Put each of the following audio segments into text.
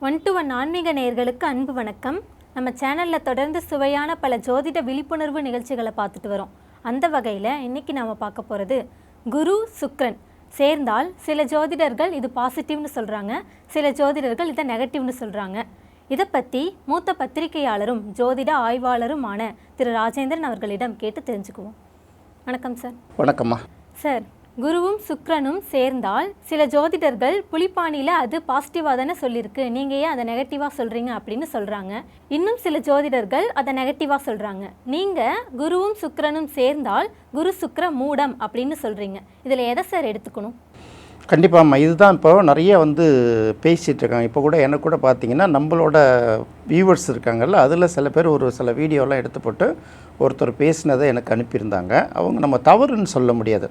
1-to-1 ஆன்மீக நேயர்களுக்கு அன்பு வணக்கம். நம்ம சேனலில் தொடர்ந்து சுவையான பல ஜோதிட விழிப்புணர்வு நிகழ்ச்சிகளை பார்த்துட்டு வரோம். அந்த வகையில் இன்றைக்கி நாம் பார்க்க போகிறது குரு சுக்ரன் சேர்ந்தால் சில ஜோதிடர்கள் இது பாசிட்டிவ்னு சொல்கிறாங்க, சில ஜோதிடர்கள் இதை நெகட்டிவ்னு சொல்கிறாங்க. இதை பற்றி மூத்த பத்திரிகையாளரும் ஜோதிட ஆய்வாளருமான திரு ராஜேந்திரன் அவர்களிடம் கேட்டு தெரிஞ்சுக்குவோம். வணக்கம் சார். வணக்கம்மா. சார், குருவும் சுக்ரனும் சேர்ந்தால் சில ஜோதிடர்கள் புலிப்பாணியில் அது பாசிட்டிவாக தானே சொல்லியிருக்கு, நீங்கள் ஏன் அதை நெகட்டிவாக சொல்கிறீங்க அப்படின்னு சொல்கிறாங்க. இன்னும் சில ஜோதிடர்கள் அதை நெகட்டிவாக சொல்கிறாங்க. நீங்கள் குருவும் சுக்ரனும் சேர்ந்தால் குரு சுக்ர மூடம் அப்படின்னு சொல்கிறீங்க. இதில் எதை சார் எடுத்துக்கணும்? கண்டிப்பாம்மா, இதுதான் இப்போ நிறைய பேசிகிட்டு இருக்காங்க. இப்போ கூட எனக்கு கூட பார்த்தீங்கன்னா நம்மளோட வியூவர்ஸ் இருக்காங்கல்ல, அதில் சில பேர் சில வீடியோலாம் எடுத்து போட்டு ஒருத்தர் பேசினதை எனக்கு அனுப்பியிருந்தாங்க. அவங்க நம்ம தவறுன்னு சொல்ல முடியாது,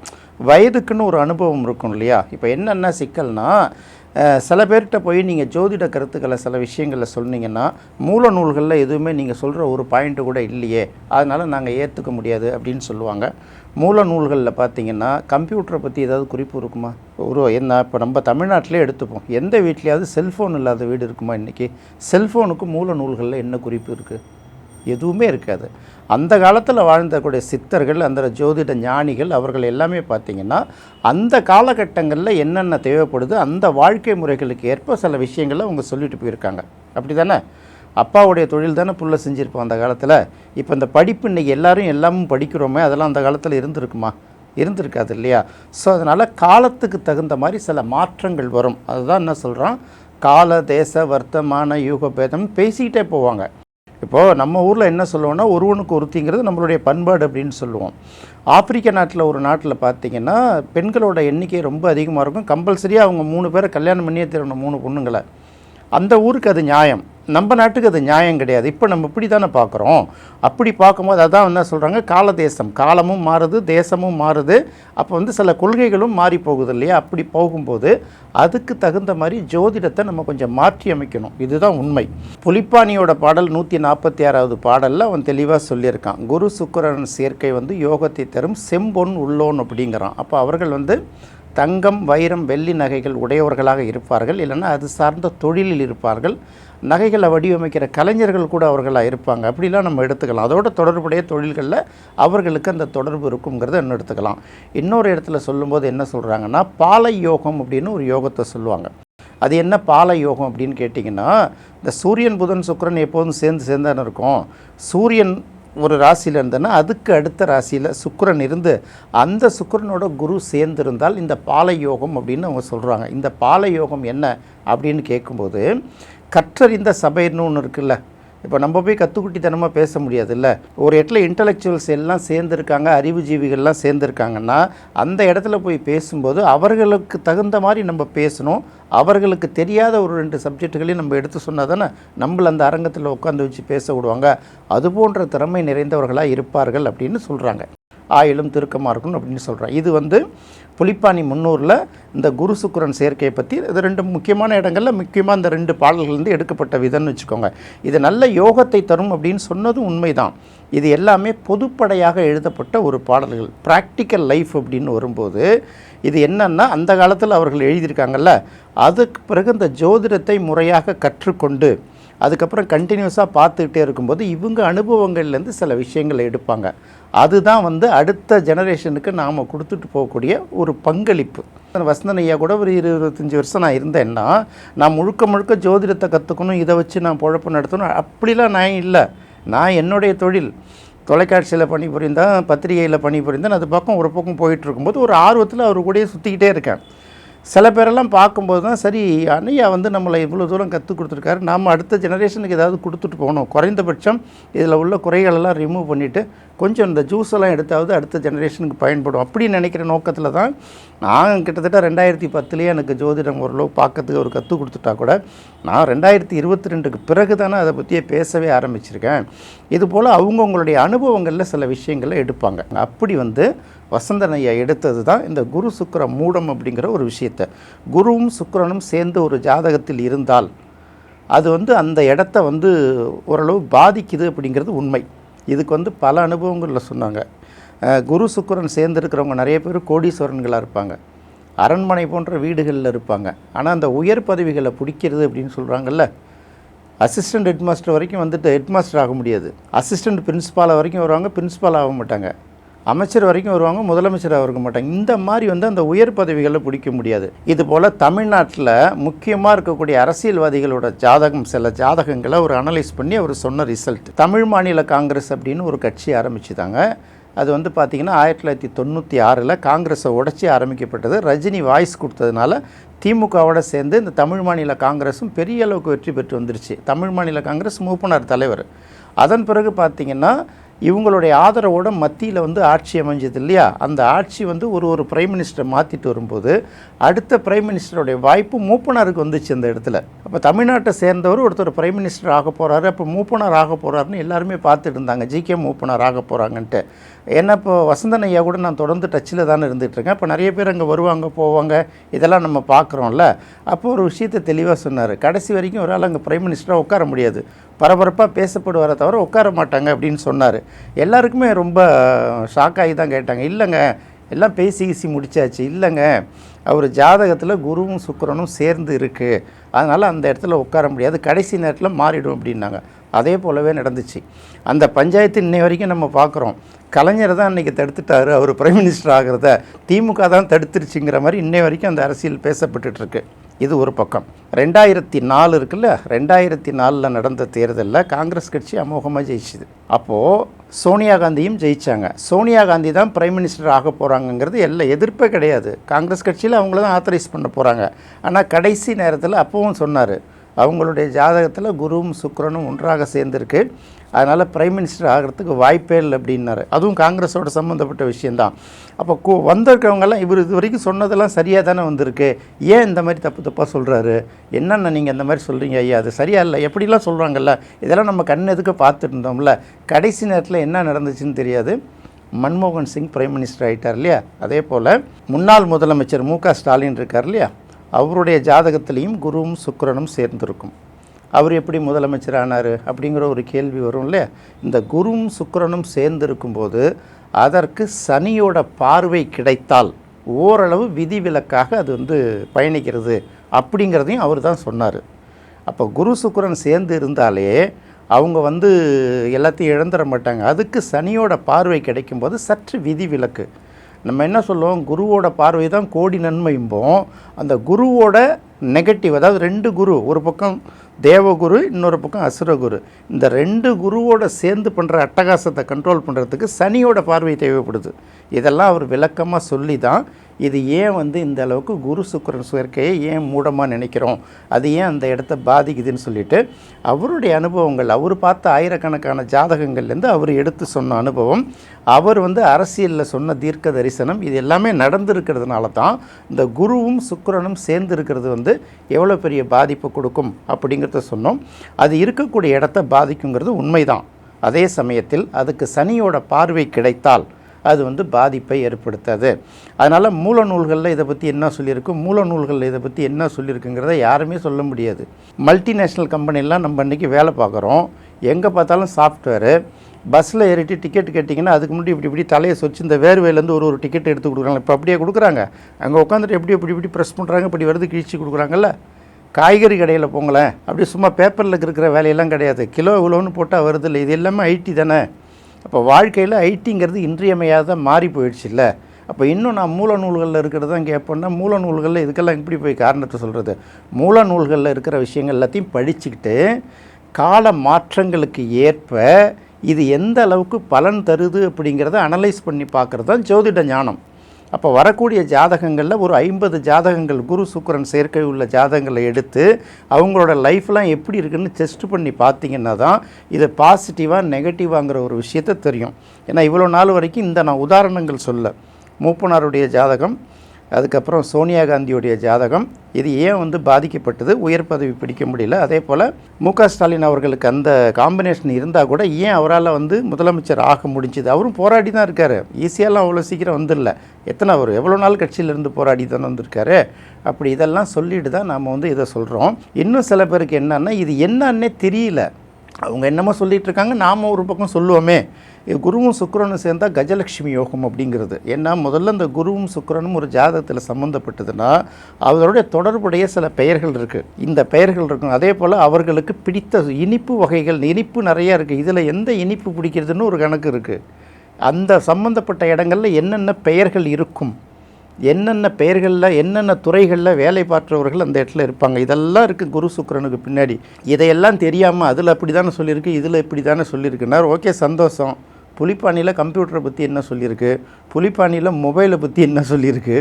வயதுக்குன்னு ஒரு அனுபவம் இருக்கும் இல்லையா. இப்போ என்னென்ன சிக்கல்னால், சில பேர்கிட்ட போய் நீங்கள் ஜோதிட கருத்துக்களை சில விஷயங்களில் சொன்னீங்கன்னா மூல நூல்களில் எதுவுமே நீங்கள் சொல்கிற ஒரு பாயிண்ட்டு கூட இல்லையே, அதனால் நாங்கள் ஏற்றுக்க முடியாது அப்படின்னு சொல்லுவாங்க. மூல நூல்களில் பார்த்தீங்கன்னா கம்ப்யூட்டரை பற்றி ஏதாவது குறிப்பு இருக்குமா? என்ன இப்போ நம்ம தமிழ்நாட்டிலே எடுத்துப்போம், எந்த வீட்லேயாவது செல்ஃபோன் இல்லாத வீடு இருக்குமா? இன்றைக்கி செல்ஃபோனுக்கு மூல நூல்களில் என்ன குறிப்பு இருக்குது? எதுவுமே இருக்காது. அந்த காலத்தில் வாழ்ந்தக்கூடிய சித்தர்கள், அந்த ஜோதிட ஞானிகள், அவர்கள் எல்லாமே பார்த்திங்கன்னா அந்த காலகட்டங்களில் என்னென்ன தேவைப்படுது அந்த வாழ்க்கை முறைகளுக்கு ஏற்ப சில விஷயங்களை அவங்க சொல்லிட்டு போயிருக்காங்க. அப்படி தானே? அப்பாவுடைய தொழில் தானே புள்ள செஞ்சுருப்போம் அந்த காலத்தில். இப்போ இந்த படிப்பு இன்றைக்கி எல்லாமும் படிக்கிறோமே, அதெல்லாம் அந்த காலத்தில் இருந்திருக்குமா? இருந்திருக்காது இல்லையா? ஸோ அதனால் காலத்துக்கு தகுந்த மாதிரி சில மாற்றங்கள் வரும். அதுதான் என்ன சொல்கிறோம், கால தேச வர்த்தமான யூகபேதம் பேசிக்கிட்டே போவாங்க. இப்போது நம்ம ஊரில் என்ன சொல்லுவோம்னா, ஒருவனுக்கு ஒருத்திங்கிறது நம்மளுடைய பண்பாடு அப்படின்னு சொல்லுவோம். ஆப்பிரிக்க நாட்டில் ஒரு நாட்டில் பார்த்திங்கன்னா பெண்களோட எண்ணிக்கை ரொம்ப அதிகமாக இருக்கும். கம்பல்சரியாக அவங்க 3 பேரை கல்யாணம் பண்ணியே தரணும், 3 பொண்ணுங்களை. அந்த ஊருக்கு அது நியாயம், நம்ம நாட்டுக்கு அது நியாயம் கிடையாது. இப்போ நம்ம இப்படி தானே பார்க்குறோம். அப்படி பார்க்கும்போது அதான் என்ன சொல்கிறாங்க, கால தேசம், காலமும் மாறுது, தேசமும் மாறுது. அப்போ சில கொள்கைகளும் மாறி போகுது இல்லையா? அப்படி போகும்போது அதுக்கு தகுந்த மாதிரி ஜோதிடத்தை நம்ம கொஞ்சம் மாற்றி அமைக்கணும். இதுதான் உண்மை. புலிப்பாணியோட பாடல் 146வது பாடலில் அவன் தெளிவாக சொல்லியிருக்கான், குரு சுக்கிரன் சேர்க்கை யோகத்தை தரும் செம்பொன் உள்ளோன் அப்படிங்கிறான். அப்போ அவர்கள் தங்கம், வைரம், வெள்ளி நகைகள் உடையவர்களாக இருப்பார்கள், இல்லைன்னா அது சார்ந்த தொழிலில் இருப்பார்கள். நகைகளை வடிவமைக்கிற கலைஞர்கள் கூட அவர்களாக இருப்பாங்க. அப்படிலாம் நம்ம எடுத்துக்கலாம். அதோட தொடர்புடைய தொழில்களில் அவர்களுக்கு அந்த தொடர்பு இருக்குங்கிறத என்ன எடுத்துக்கலாம். இன்னொரு இடத்துல சொல்லும்போது என்ன சொல்கிறாங்கன்னா, பாலை யோகம் அப்படின்னு ஒரு யோகத்தை சொல்லுவாங்க. அது என்ன பாலை யோகம் அப்படின்னு கேட்டிங்கன்னா, இந்த சூரியன் புதன் சுக்கிரன் எப்போதும் சேர்ந்தானே இருக்கும். சூரியன் ஒரு ராசியில் இருந்ததுன்னா அதுக்கு அடுத்த ராசியில் சுக்கிரன் இருந்து அந்த சுக்கிரனோட குரு சேர்ந்திருந்தால் இந்த பாலை யோகம் அப்படின்னு அவங்க சொல்கிறாங்க. இந்த பாலை யோகம் என்ன அப்படின்னு கேட்கும்போது, கற்றறிந்த சபைன்னு ஒன்று இருக்குல்ல. இப்போ நம்ம போய் கற்றுக்குட்டித்தனமாக பேச முடியாது இல்லை. ஒரு இடத்துல இன்டலெக்சுவல்ஸ் எல்லாம் சேர்ந்துருக்காங்க, அறிவுஜீவிகள்லாம் சேர்ந்துருக்காங்கன்னா அந்த இடத்துல போய் பேசும்போது அவர்களுக்கு தகுந்த மாதிரி நம்ம பேசணும். அவர்களுக்கு தெரியாத ஒரு 2 சப்ஜெக்டுகளையும் நம்ம எடுத்து சொன்னால் தானே நம்மளை அந்த அரங்கத்தில் உட்காந்து வச்சு பேச விடுவாங்க. அது போன்ற திறமை நிறைந்தவர்களாக இருப்பார்கள் அப்படின்னு சொல்கிறாங்க. ஆயிலும் திருக்கமாக இருக்கணும் அப்படின்னு சொல்கிறாங்க. இது புலிப்பாணி 300ல் இந்த குரு சுக்கிரன் சேர்க்கையை பற்றி இது 2 முக்கியமான இடங்களில் முக்கியமாக இந்த 2 பாடல்கள் எடுக்கப்பட்ட விதம்னு வச்சுக்கோங்க. இது நல்ல யோகத்தை தரும் அப்படின்னு சொன்னதும் உண்மைதான். இது எல்லாமே பொதுப்படையாக எழுதப்பட்ட ஒரு பாடல்கள். ப்ராக்டிக்கல் லைஃப் அப்படின்னு வரும்போது இது என்னன்னா, அந்த காலத்தில் அவர்கள் எழுதியிருக்காங்கல்ல, அதுக்கு பிறகு இந்த ஜோதிடத்தை முறையாக கற்றுக்கொண்டு அதுக்கப்புறம் கண்டினியூஸாக பார்த்துக்கிட்டே இருக்கும்போது இவங்க அனுபவங்கள்லேருந்து சில விஷயங்களை எடுப்பாங்க. அதுதான் அடுத்த ஜெனரேஷனுக்கு நாம் கொடுத்துட்டு போகக்கூடிய ஒரு பங்களிப்பு. வசந்தன் ஐயா கூட ஒரு 25 வருஷம் நான் இருந்தேன்னா, நான் முழுக்க ஜோதிடத்தை கற்றுக்கணும், இதை வச்சு நான் பொழப்பு நடத்தணும் அப்படிலாம் நான் இல்லை. நான் என்னுடைய தொழில் தொலைக்காட்சியில் பணிபுரிந்தேன், பத்திரிகையில் பணிபுரிந்தேன். அது பக்கம் ஒரு பக்கம் போயிட்டு இருக்கும்போது ஒரு ஆர்வத்தில் அவர் கூடயே சுற்றிக்கிட்டே இருக்கேன். சில பேரெல்லாம் பார்க்கும்போது தான் சரி, அண்ணையா நம்மளை இவ்வளோ தூரம் கற்றுக் கொடுத்துருக்காரு, நாம் அடுத்த ஜெனரேஷனுக்கு ஏதாவது கொடுத்துட்டு போகணும். குறைந்தபட்சம் இதில் உள்ள குறைகளெல்லாம் ரிமூவ் பண்ணிவிட்டு கொஞ்சம் இந்த ஜூஸெல்லாம் எடுத்தாவது அடுத்த ஜெனரேஷனுக்கு பயன்படும் அப்படின்னு நினைக்கிற நோக்கத்தில் தான் நான் கிட்டத்தட்ட 2010 எனக்கு ஜோதிடம் ஓரளவு பார்க்கறதுக்கு அவர் கற்றுக் கொடுத்துட்டா கூட நான் 2022க்கு பிறகு தானே அதை பற்றியே பேசவே ஆரம்பிச்சிருக்கேன். இதுபோல் அவங்கவுங்களுடைய அனுபவங்களில் சில விஷயங்களை எடுப்பாங்க. அப்படி வசந்தன் ஐயா எடுத்தது தான் இந்த குரு சுக்கிர மூடம் அப்படிங்கிற ஒரு விஷயத்தை. குருவும் சுக்கிரனும் சேர்ந்து ஒரு ஜாதகத்தில் இருந்தால் அது அந்த இடத்த ஓரளவு பாதிக்குது அப்படிங்கிறது உண்மை. இதுக்கு பல அனுபவங்களில் சொன்னாங்க. குரு சுக்கிரன் சேர்ந்துருக்கிறவங்க நிறைய பேர் கோடீஸ்வரன்களாக இருப்பாங்க, அரண்மனை போன்ற வீடுகளில் இருப்பாங்க. ஆனால் அந்த உயர் பதவிகளை பிடிக்கிறது அப்படின்னு சொல்கிறாங்கல்ல, அசிஸ்டன்ட் ஹெட் மாஸ்டர் வரைக்கும் வந்துட்டு ஹெட் மாஸ்டர் ஆக முடியாது. அசிஸ்டன்ட் பிரின்ஸிபால் வரைக்கும் வருவாங்க, பிரின்ஸிபால் ஆக மாட்டாங்க. அமைச்சர் வரைக்கும் வருவாங்க, முதலமைச்சராக இருக்க மாட்டாங்க. இந்த மாதிரி வந்து அந்த உயர் பதவிகளை பிடிக்க முடியாது. இதுபோல் தமிழ்நாட்டில் முக்கியமாக இருக்கக்கூடிய அரசியல்வாதிகளோட ஜாதகம், சில ஜாதகங்களை ஒரு அனலைஸ் பண்ணி அவர் சொன்ன ரிசல்ட். தமிழ் மாநில காங்கிரஸ் அப்படின்னு ஒரு கட்சி ஆரம்பிச்சுதாங்க. அது வந்து பார்த்திங்கன்னா 1996 காங்கிரஸை உடச்சி ஆரம்பிக்கப்பட்டது. ரஜினி வாய்ஸ் கொடுத்ததுனால திமுகவோட சேர்ந்து இந்த தமிழ் மாநில காங்கிரஸும் பெரிய அளவுக்கு வெற்றி பெற்று வந்துருச்சு. தமிழ் மாநில காங்கிரஸ் மூப்பனார் தலைவர். அதன் பிறகு பார்த்திங்கன்னா இவங்களுடைய ஆதரவோட மத்தியில் வந்து ஆட்சி அமைஞ்சது இல்லையா? அந்த ஆட்சி வந்து ஒரு பிரைம் மினிஸ்டரை மாற்றிட்டு வரும்போது அடுத்த பிரைம் மினிஸ்டருடைய வாய்ப்பு மூப்பனாருக்கு வந்துச்சு அந்த இடத்துல. அப்போ தமிழ்நாட்டை சேர்ந்தவர் ஒருத்தர் பிரைம் மினிஸ்டர் ஆக போகிறாரு, அப்போ மூப்பனார் ஆக போகிறாருன்னு எல்லாருமே பார்த்துட்டு இருந்தாங்க, ஜிகே மூப்பனார் ஆக போகிறாங்கன்ட்டு. ஏன்னா இப்போ வசந்தன் ஐயா கூட நான் தொடர்ந்து டச்சில் தானே இருந்துகிட்ருக்கேன். இப்போ நிறைய பேர் அங்கே வருவாங்க போவாங்க, இதெல்லாம் நம்ம பார்க்குறோம்ல. அப்போது ஒரு விஷயத்தை தெளிவாக சொன்னார், கடைசி வரைக்கும் ஒரு ஆள் அங்கே பிரைம் மினிஸ்டராக உட்கார முடியாது, பரபரப்பாக பேசப்படுவார தவிர உட்கார மாட்டாங்க அப்படின்னு சொன்னார். எல்லாருக்குமே ரொம்ப ஷாக்காகி தான் கேட்டாங்க. இல்லைங்க, எல்லாம் பேசி முடிச்சாச்சு. இல்லைங்க, அவர் ஜாதகத்தில் குருவும் சுக்கிரனும் சேர்ந்து இருக்குது, அதனால் அந்த இடத்துல உட்கார முடியாது, கடைசி நேரத்தில் மாறிடும் அப்படின்னாங்க. அதே போலவே நடந்துச்சு. அந்த பஞ்சாயத்து இன்னை வரைக்கும் நம்ம பார்க்குறோம். கலைஞர் தான் அன்றைக்கி தடுத்துட்டார் அவர் பிரைம் மினிஸ்டர் ஆகிறத, திமுக தான் தடுத்துருச்சுங்கிற மாதிரி இன்னை வரைக்கும் அந்த அரசியல் பேசப்பட்டுருக்கு. இது ஒரு பக்கம். 2004 இருக்குல்ல, 2004 நடந்த தேர்தலில் காங்கிரஸ் கட்சி அமோகமாக ஜெயிச்சுது. அப்போது சோனியா காந்தியும் ஜெயித்தாங்க. சோனியா காந்தி தான் பிரைம் மினிஸ்டர் ஆக போகிறாங்கங்கிறது எல்லாம் எதிர்ப்பே கிடையாது. காங்கிரஸ் கட்சியில் அவங்கள தான் ஆத்தரைஸ் பண்ண போகிறாங்க. ஆனால் கடைசி நேரத்தில் அப்போவும் சொன்னார், அவங்களுடைய ஜாதகத்தில் குருவும் சுக்கிரனும் ஒன்றாக சேர்ந்துருக்கு, அதனால் பிரைம் மினிஸ்டர் ஆகிறதுக்கு வாய்ப்பே இல்லை அப்படின்னாரு. அதுவும் காங்கிரஸோட சம்மந்தப்பட்ட விஷயந்தான். அப்போ வந்திருக்கவங்கெல்லாம் இவர் இது வரைக்கும் சொன்னதெல்லாம் சரியாக தானே வந்திருக்கு, ஏன் இந்த மாதிரி தப்பாக சொல்கிறாரு, என்னென்ன நீங்கள் இந்த மாதிரி சொல்கிறீங்க ஐயா, அது சரியா இல்லை, எப்படிலாம் சொல்கிறாங்கல்ல, இதெல்லாம் நம்ம கண் எதுக்க பார்த்துட்டு இருந்தோம்ல. கடைசி நேரத்தில் என்ன நடந்துச்சுன்னு தெரியாது. மன்மோகன் சிங் பிரைம் மினிஸ்டர் ஆகிட்டார் இல்லையா? அதே போல் முன்னாள் முதலமைச்சர் மு.க. ஸ்டாலின் இருக்கார் இல்லையா? அவருடைய ஜாதகத்திலையும் குருவும் சுக்கிரனும் சேர்ந்திருக்கும். அவர் எப்படி முதலமைச்சர் ஆனார் அப்படிங்கிற ஒரு கேள்வி வரும் இல்லையா? இந்த குருவும் சுக்கிரனும் சேர்ந்திருக்கும்போது அதற்கு சனியோட பார்வை கிடைத்தால் ஓரளவு விதிவிலக்காக அது வந்து பயணிக்கிறது அப்படிங்கிறதையும் அவர் தான் சொன்னார். அப்போ குரு சுக்கிரன் சேர்ந்து இருந்தாலே அவங்க வந்து எல்லாத்தையும் இழந்துட மாட்டாங்க. அதுக்கு சனியோட பார்வை கிடைக்கும்போது சற்று விதிவிலக்கு. நம்ம என்ன சொல்லுவோம், குருவோட பார்வை தான் கோடி நன்மையும்போம். அந்த குருவோட நெகட்டிவ், அதாவது 2 குரு, ஒரு பக்கம் தேவகுரு, இன்னொரு பக்கம் அசுரகுரு, இந்த 2 குருவோட சேர்ந்து பண்ணுற அட்டகாசத்தை கண்ட்ரோல் பண்ணுறதுக்கு சனியோட பார்வை தேவைப்படுது. இதெல்லாம் அவர் விளக்கமாக சொல்லி தான் இது ஏன் வந்து இந்த அளவுக்கு குரு சுக்கிரன் சேர்க்கையை ஏன் மூடமாக நினைக்கிறோம், அது ஏன் அந்த இடத்த பாதிக்குதுன்னு சொல்லிட்டு அவருடைய அனுபவங்கள், அவர் பார்த்த ஆயிரக்கணக்கான ஜாதகங்கள்லேருந்து அவர் எடுத்து சொன்ன அனுபவம், அவர் வந்து அரசியலில் சொன்ன தீர்க்க தரிசனம், இது எல்லாமே நடந்திருக்கிறதுனால தான் இந்த குருவும் சுக்கிரனும் சேர்ந்து இருக்கிறது வந்து எவ்வளோ பெரிய பாதிப்பு கொடுக்கும் அப்படிங்கிறத சொன்னோம். அது இருக்கக்கூடிய இடத்த பாதிக்குங்கிறது உண்மைதான். அதே சமயத்தில் அதுக்கு சனியோட பார்வை கிடைத்தால் அது வந்து பாதிப்பை ஏற்படுத்தாது. அதனால் மூல நூல்களில் இதை பற்றி என்ன சொல்லியிருக்கு, மூல நூல்களில் இதை பற்றி என்ன சொல்லியிருக்குங்கிறத யாருமே சொல்ல முடியாது. மல்டிநேஷ்னல் கம்பெனிலாம் நம்ம இன்றைக்கி வேலை பார்க்குறோம், எங்கே பார்த்தாலும் சாஃப்ட்வேரு, பஸ்ஸில் ஏறிட்டு டிக்கெட் கேட்டிங்கன்னா அதுக்கு முன்னாடி இப்படி தலையை சொச்சு இந்த வேர்வையிலேருந்து ஒரு டிக்கெட் எடுத்து கொடுக்குறாங்க. இப்போ அப்படியே கொடுக்குறாங்க, அங்கே உட்காந்துட்டு இப்படி ப்ரெஸ் பண்ணுறாங்க, இப்படி வருது கிழிச்சு கொடுக்குறாங்கல்ல. காய்கறி கடையில் போங்களேன், அப்படி சும்மா பேப்பரில் இருக்கிற வேலையெல்லாம் கிடையாது, கிலோ இவ்வளோன்னு போட்டால் வருது இல்லை, இது எல்லாமே ஐடி தானே. அப்போ வாழ்க்கையில் ஐடிங்கிறது இன்றியமையாத மாறி போயிடுச்சு இல்லை. அப்போ இன்னும் நான் மூல நூல்களில் இருக்கிறது தான் கேட்பேன்னா, மூல நூல்களில் இதுக்கெல்லாம் இப்படி போய் காரணத்தை சொல்கிறது, மூல நூல்களில் இருக்கிற விஷயங்கள் எல்லாத்தையும் படிச்சுக்கிட்டு கால மாற்றங்களுக்கு ஏற்ப இது எந்த அளவுக்கு பலன் தருது அப்படிங்கிறத அனலைஸ் பண்ணி பார்க்குறது தான் ஜோதிட ஞானம். அப்போ வரக்கூடிய ஜாதகங்களில் ஒரு 50 ஜாதகங்கள் குரு சுக்கிரன் சேர்க்கை உள்ள ஜாதகங்களை எடுத்து அவங்களோட லைஃப்லாம் எப்படி இருக்குன்னு டெஸ்ட் பண்ணி பார்த்தீங்கன்னா தான் இது பாசிட்டிவாக நெகட்டிவாங்கிற ஒரு விஷயத்தை தெரியும். ஏன்னா இவ்வளோ நாள் வரைக்கும் இந்த நான் உதாரணங்கள் சொல்ல, மூப்பனாருடைய ஜாதகம், அதுக்கப்புறம் சோனியா காந்தியுடைய ஜாதகம், இது ஏன் வந்து பாதிக்கப்பட்டது, உயர் பதவி பிடிக்க முடியல, அதே போல் மு.க. ஸ்டாலின் அவர்களுக்கு அந்த காம்பினேஷன் இருந்தால் கூட ஏன் அவரால் வந்து முதலமைச்சர் ஆக முடிஞ்சுது. அவரும் போராடி தான் இருக்கார், ஈஸியாலாம் அவ்வளோ சீக்கிரம் வந்துடல, அவர் எவ்வளோ நாள் கட்சியிலேருந்து போராடி தானே வந்திருக்காரு. அப்படி இதெல்லாம் சொல்லிட்டு தான் நாம் வந்து இதை சொல்கிறோம். இன்னும் சில பேருக்கு என்னன்னா இது என்னன்னே தெரியல, அவங்க என்னமோ சொல்லிகிட்டு இருக்காங்க, நாம் ஒரு பக்கம் சொல்லுவோமே, குருவும் சுக்கிரனும் சேர்ந்தால் கஜலட்சுமி யோகம் அப்படிங்கிறது. ஏன்னா முதல்ல இந்த குருவும் சுக்கிரனும் ஒரு ஜாதகத்தில் சம்மந்தப்பட்டதுன்னா அவர்களுடைய தொடர்புடைய சில பெயர்கள் இருக்குது, இந்த பெயர்கள் இருக்கும். அதே போல் அவர்களுக்கு பிடித்த இனிப்பு வகைகள், இனிப்பு நிறையா இருக்குது, இதில் எந்த இனிப்பு பிடிக்கிறதுன்னு ஒரு கணக்கு இருக்குது. அந்த சம்மந்தப்பட்ட இடங்களில் என்னென்ன பெயர்கள் இருக்கும், என்னென்ன பெயர்களில் என்னென்ன துறைகளில் வேலை பார்த்தவர்கள் அந்த இடத்துல இருப்பாங்க, இதெல்லாம் இருக்குது குரு சுக்கிரனுக்கு பின்னாடி. இதையெல்லாம் தெரியாமல் அதில் அப்படி தானே சொல்லியிருக்கு, இதில் இப்படி தானே சொல்லியிருக்குன்னா ஓகே சந்தோஷம். புலிப்பானியில் கம்ப்யூட்டரை பற்றி என்ன சொல்லியிருக்கு, புலிப்பானியில் மொபைலை பற்றி என்ன சொல்லியிருக்கு,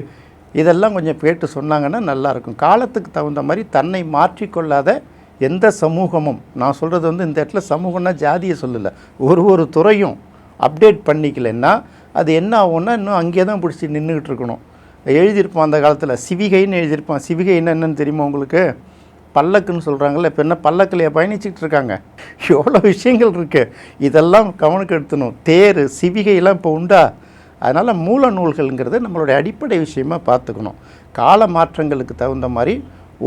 இதெல்லாம் கொஞ்சம் கேட்டு சொன்னாங்கன்னா நல்லாயிருக்கும். காலத்துக்கு தகுந்த மாதிரி தன்னை மாற்றிக்கொள்ளாத எந்த சமூகமும், நான் சொல்கிறது வந்து இந்த இடத்துல சமூகம்னா ஜாதியை சொல்லலை, ஒரு துறையும் அப்டேட் பண்ணிக்கலைன்னா அது என்ன ஆகும்னா இன்னும் அங்கேயே தான் பிடிச்சி நின்றுக்கிட்டு இருக்கணும். எழுதியிருப்பான் அந்த காலத்தில், சிவிகைன்னு எழுதியிருப்பான். சிவிகைன்னு என்னென்னு தெரியுமா உங்களுக்கு? பல்லக்குன்னு சொல்கிறாங்கல்ல, இப்போ என்ன பல்லக்கிலையே பயணிச்சுக்கிட்டு இருக்காங்க? எவ்வளோ விஷயங்கள் இருக்குது, இதெல்லாம் கவனக்கு எடுத்துணும். தேர் சிவிகையெல்லாம் இப்போ உண்டா? அதனால் மூல நூல்கள்ங்கிறது நம்மளுடைய அடிப்படை விஷயமாக பார்த்துக்கணும். கால மாற்றங்களுக்கு தகுந்த மாதிரி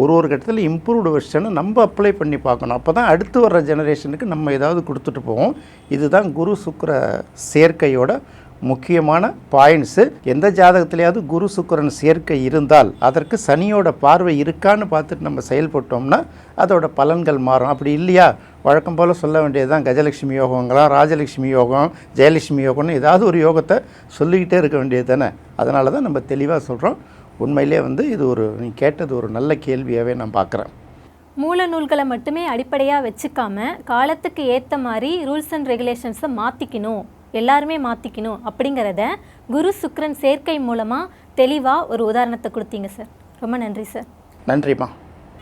ஒரு கட்டத்தில் இம்ப்ரூவ்டு வெர்ஷனை நம்ம அப்ளை பண்ணி பார்க்கணும். அப்போ தான் அடுத்து வர்ற ஜெனரேஷனுக்கு நம்ம ஏதாவது கொடுத்துட்டு போவோம். இதுதான் குரு சுக்கிர சேர்க்கையோட முக்கியமான பாயிண்ட்ஸு. எந்த ஜாதகத்திலேயாவது குரு சுக்கிரன் சேர்க்கை இருந்தால் அதற்கு சனியோட பார்வை இருக்கான்னு பார்த்துட்டு நம்ம செயல்பட்டோம்னா அதோட பலன்கள் மாறும். அப்படி இல்லையா, வழக்கம் போல் சொல்ல வேண்டியது தான் கஜலட்சுமி யோகங்களாம், ராஜலட்சுமி யோகம், ஜெயலட்சுமி யோகம்னு ஏதாவது ஒரு யோகத்தை சொல்லிக்கிட்டே இருக்க வேண்டியது தானே. அதனால தான் நம்ம தெளிவாக சொல்கிறோம். உண்மையிலே வந்து இது நீ கேட்டது ஒரு நல்ல கேள்வியாகவே நான் பார்க்குறேன். மூல நூல்களை மட்டுமே அடிப்படையாக வச்சுக்காம காலத்துக்கு ஏற்ற மாதிரி ரூல்ஸ் அண்ட் ரெகுலேஷன்ஸை மாற்றிக்கணும், எல்லாருமே மாற்றிக்கணும் அப்படிங்கிறத குரு சுக்கிரன் சேர்க்கை மூலமாக தெளிவாக ஒரு உதாரணத்தை கொடுத்தீங்க சார். ரொம்ப நன்றி சார். நன்றிம்மா.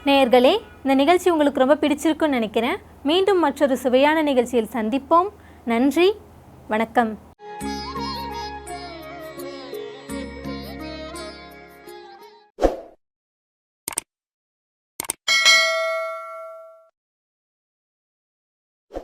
நேயர்களே, இந்த நிகழ்ச்சி உங்களுக்கு ரொம்ப பிடிச்சிருக்குன்னு நினைக்கிறேன். மீண்டும் மற்றொரு சுவையான நிகழ்ச்சியில் சந்திப்போம். நன்றி, வணக்கம்.